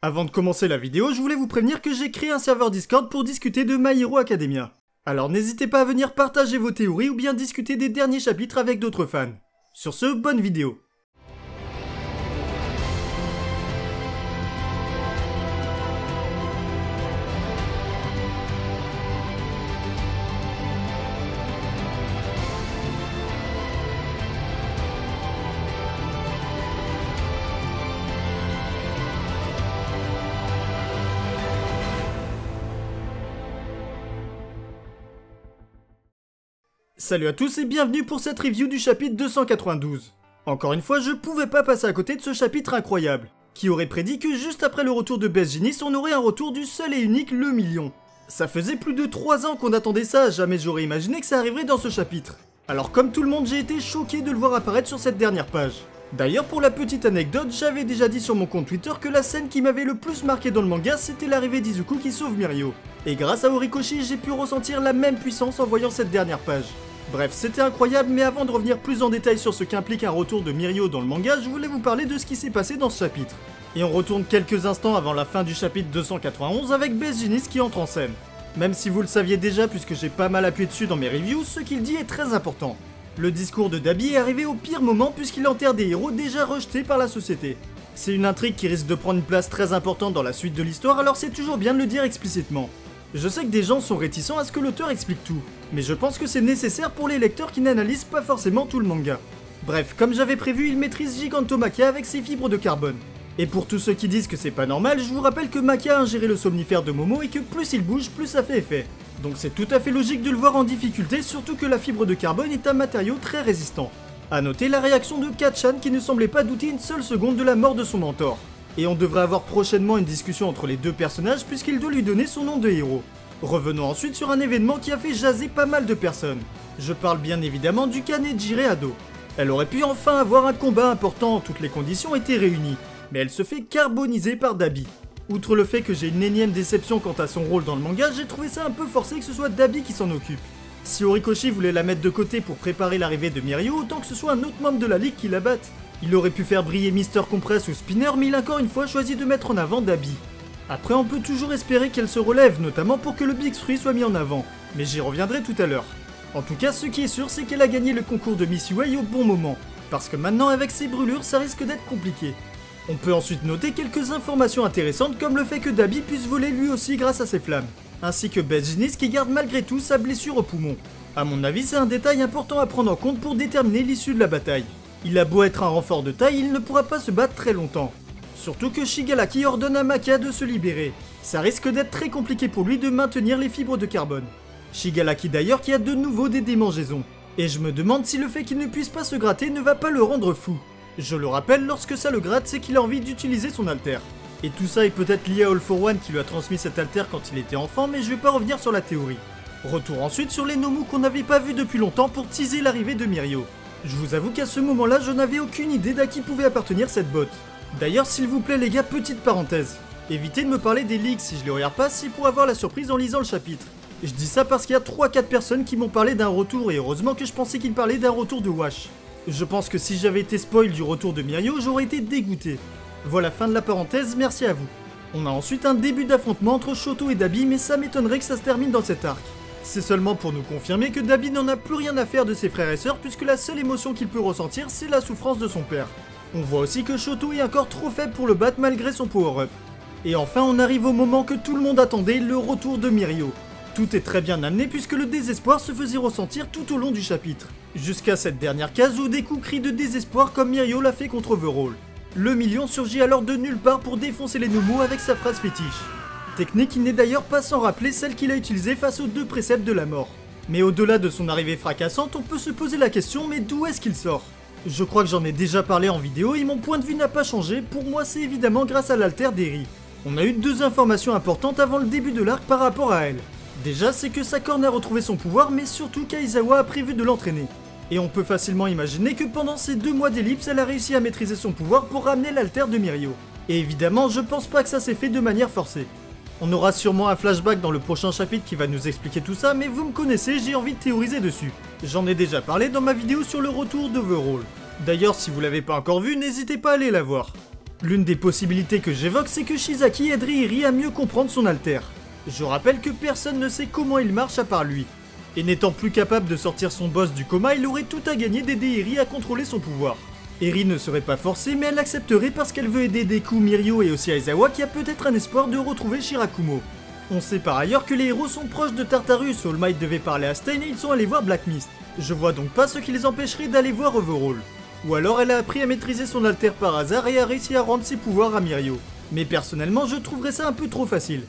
Avant de commencer la vidéo, je voulais vous prévenir que j'ai créé un serveur Discord pour discuter de My Hero Academia. Alors n'hésitez pas à venir partager vos théories ou bien discuter des derniers chapitres avec d'autres fans. Sur ce, bonne vidéo. Salut à tous et bienvenue pour cette review du chapitre 292. Encore une fois, je pouvais pas passer à côté de ce chapitre incroyable. Qui aurait prédit que juste après le retour de Best Jeanist, on aurait un retour du seul et unique le million. Ça faisait plus de 3 ans qu'on attendait ça, jamais j'aurais imaginé que ça arriverait dans ce chapitre. Alors comme tout le monde, j'ai été choqué de le voir apparaître sur cette dernière page. D'ailleurs, pour la petite anecdote, j'avais déjà dit sur mon compte Twitter que la scène qui m'avait le plus marqué dans le manga, c'était l'arrivée d'Izuku qui sauve Mirio. Et grâce à Horikoshi, j'ai pu ressentir la même puissance en voyant cette dernière page. Bref, c'était incroyable, mais avant de revenir plus en détail sur ce qu'implique un retour de Mirio dans le manga, je voulais vous parler de ce qui s'est passé dans ce chapitre. Et on retourne quelques instants avant la fin du chapitre 291 avec Best Jeanist qui entre en scène. Même si vous le saviez déjà puisque j'ai pas mal appuyé dessus dans mes reviews, ce qu'il dit est très important. Le discours de Dabi est arrivé au pire moment puisqu'il enterre des héros déjà rejetés par la société. C'est une intrigue qui risque de prendre une place très importante dans la suite de l'histoire, alors c'est toujours bien de le dire explicitement. Je sais que des gens sont réticents à ce que l'auteur explique tout, mais je pense que c'est nécessaire pour les lecteurs qui n'analysent pas forcément tout le manga. Bref, comme j'avais prévu, il maîtrise Gigantomachia avec ses fibres de carbone. Et pour tous ceux qui disent que c'est pas normal, je vous rappelle que Machia a ingéré le somnifère de Momo et que plus il bouge, plus ça fait effet. Donc c'est tout à fait logique de le voir en difficulté, surtout que la fibre de carbone est un matériau très résistant. A noter la réaction de Kacchan qui ne semblait pas douter une seule seconde de la mort de son mentor. Et on devrait avoir prochainement une discussion entre les deux personnages puisqu'il doit lui donner son nom de héros. Revenons ensuite sur un événement qui a fait jaser pas mal de personnes. Je parle bien évidemment du cas Nejire Ado. Elle aurait pu enfin avoir un combat important, toutes les conditions étaient réunies. Mais elle se fait carboniser par Dabi. Outre le fait que j'ai une énième déception quant à son rôle dans le manga, j'ai trouvé ça un peu forcé que ce soit Dabi qui s'en occupe. Si Horikoshi voulait la mettre de côté pour préparer l'arrivée de Mirio, autant que ce soit un autre membre de la ligue qui la batte. Il aurait pu faire briller Mister Compress ou Spinner, mais il a encore une fois choisi de mettre en avant Dabi. Après, on peut toujours espérer qu'elle se relève, notamment pour que le Big 3 soit mis en avant, mais j'y reviendrai tout à l'heure. En tout cas, ce qui est sûr, c'est qu'elle a gagné le concours de Miss UA au bon moment, parce que maintenant, avec ses brûlures, ça risque d'être compliqué. On peut ensuite noter quelques informations intéressantes, comme le fait que Dabi puisse voler lui aussi grâce à ses flammes, ainsi que Best Jeanist qui garde malgré tout sa blessure au poumon. A mon avis, c'est un détail important à prendre en compte pour déterminer l'issue de la bataille. Il a beau être un renfort de taille, il ne pourra pas se battre très longtemps. Surtout que Shigaraki ordonne à Machia de se libérer. Ça risque d'être très compliqué pour lui de maintenir les fibres de carbone. Shigaraki d'ailleurs qui a de nouveau des démangeaisons. Et je me demande si le fait qu'il ne puisse pas se gratter ne va pas le rendre fou. Je le rappelle, lorsque ça le gratte, c'est qu'il a envie d'utiliser son alter. Et tout ça est peut-être lié à All for One qui lui a transmis cet alter quand il était enfant, mais je vais pas revenir sur la théorie. Retour ensuite sur les Nomu qu'on n'avait pas vus depuis longtemps pour teaser l'arrivée de Mirio. Je vous avoue qu'à ce moment-là, je n'avais aucune idée d'à qui pouvait appartenir cette botte. D'ailleurs, s'il vous plaît les gars, petite parenthèse. Évitez de me parler des leaks si je les regarde pas, c'est pour avoir la surprise en lisant le chapitre. Je dis ça parce qu'il y a 3-4 personnes qui m'ont parlé d'un retour et heureusement que je pensais qu'ils parlaient d'un retour de Wash. Je pense que si j'avais été spoil du retour de Mirio, j'aurais été dégoûté. Voilà, fin de la parenthèse, merci à vous. On a ensuite un début d'affrontement entre Shoto et Dabi, mais ça m'étonnerait que ça se termine dans cet arc. C'est seulement pour nous confirmer que Dabi n'en a plus rien à faire de ses frères et sœurs puisque la seule émotion qu'il peut ressentir c'est la souffrance de son père. On voit aussi que Shoto est encore trop faible pour le battre malgré son power-up. Et enfin on arrive au moment que tout le monde attendait, le retour de Mirio. Tout est très bien amené puisque le désespoir se faisait ressentir tout au long du chapitre. Jusqu'à cette dernière case où Deku crie de désespoir comme Mirio l'a fait contre Overhaul. Le million surgit alors de nulle part pour défoncer les Nomu avec sa phrase fétiche. Technique qui n'est d'ailleurs pas sans rappeler celle qu'il a utilisée face aux 2 préceptes de la mort. Mais au-delà de son arrivée fracassante, on peut se poser la question, mais d'où est-ce qu'il sort? Je crois que j'en ai déjà parlé en vidéo et mon point de vue n'a pas changé, pour moi c'est évidemment grâce à l'alter d'Eri. On a eu 2 informations importantes avant le début de l'arc par rapport à elle. Déjà c'est que Sakorn a retrouvé son pouvoir, mais surtout qu'Aizawa a prévu de l'entraîner. Et on peut facilement imaginer que pendant ces 2 mois d'ellipse, elle a réussi à maîtriser son pouvoir pour ramener l'alter de Mirio. Et évidemment, je pense pas que ça s'est fait de manière forcée. On aura sûrement un flashback dans le prochain chapitre qui va nous expliquer tout ça, mais vous me connaissez, j'ai envie de théoriser dessus. J'en ai déjà parlé dans ma vidéo sur le retour d'Overhaul. D'ailleurs, si vous l'avez pas encore vu, n'hésitez pas à aller la voir. L'une des possibilités que j'évoque, c'est que Shisaki aiderait Eri à mieux comprendre son alter. Je rappelle que personne ne sait comment il marche à part lui. Et n'étant plus capable de sortir son boss du coma, il aurait tout à gagner d'aider Eri à contrôler son pouvoir. Eri ne serait pas forcée, mais elle l'accepterait parce qu'elle veut aider Deku, Mirio et aussi Aizawa qui a peut-être un espoir de retrouver Shirakumo. On sait par ailleurs que les héros sont proches de Tartarus, All Might devait parler à Stein et ils sont allés voir Black Mist. Je vois donc pas ce qui les empêcherait d'aller voir Overhaul. Ou alors elle a appris à maîtriser son alter par hasard et a réussi à rendre ses pouvoirs à Mirio. Mais personnellement je trouverais ça un peu trop facile.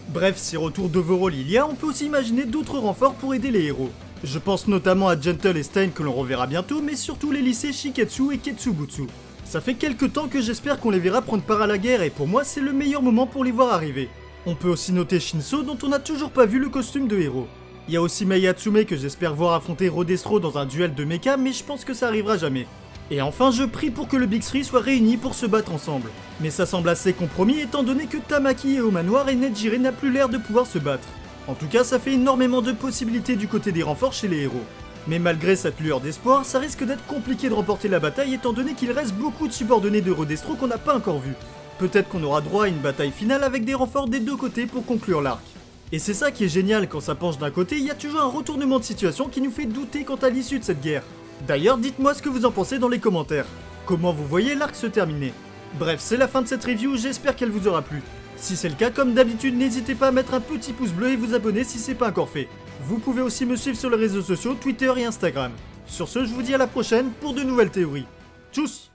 Bref, si retour d'Overhaul il y a, on peut aussi imaginer d'autres renforts pour aider les héros. Je pense notamment à Gentle et Stein que l'on reverra bientôt, mais surtout les lycées Shiketsu et Ketsubutsu. Ça fait quelques temps que j'espère qu'on les verra prendre part à la guerre et pour moi c'est le meilleur moment pour les voir arriver. On peut aussi noter Shinso dont on n'a toujours pas vu le costume de héros. Il y a aussi Mei Hatsume que j'espère voir affronter Rodestro dans un duel de mecha, mais je pense que ça arrivera jamais. Et enfin je prie pour que le Big 3 soit réuni pour se battre ensemble. Mais ça semble assez compromis étant donné que Tamaki est au manoir et Nejire n'a plus l'air de pouvoir se battre. En tout cas ça fait énormément de possibilités du côté des renforts chez les héros. Mais malgré cette lueur d'espoir, ça risque d'être compliqué de remporter la bataille étant donné qu'il reste beaucoup de subordonnés de Rodestro qu'on n'a pas encore vu. Peut-être qu'on aura droit à une bataille finale avec des renforts des deux côtés pour conclure l'arc. Et c'est ça qui est génial, quand ça penche d'un côté, il y a toujours un retournement de situation qui nous fait douter quant à l'issue de cette guerre. D'ailleurs, dites-moi ce que vous en pensez dans les commentaires. Comment vous voyez l'arc se terminer? Bref, c'est la fin de cette review, j'espère qu'elle vous aura plu. Si c'est le cas, comme d'habitude, n'hésitez pas à mettre un petit pouce bleu et vous abonner si c'est pas encore fait. Vous pouvez aussi me suivre sur les réseaux sociaux, Twitter et Instagram. Sur ce, je vous dis à la prochaine pour de nouvelles théories. Tchuss!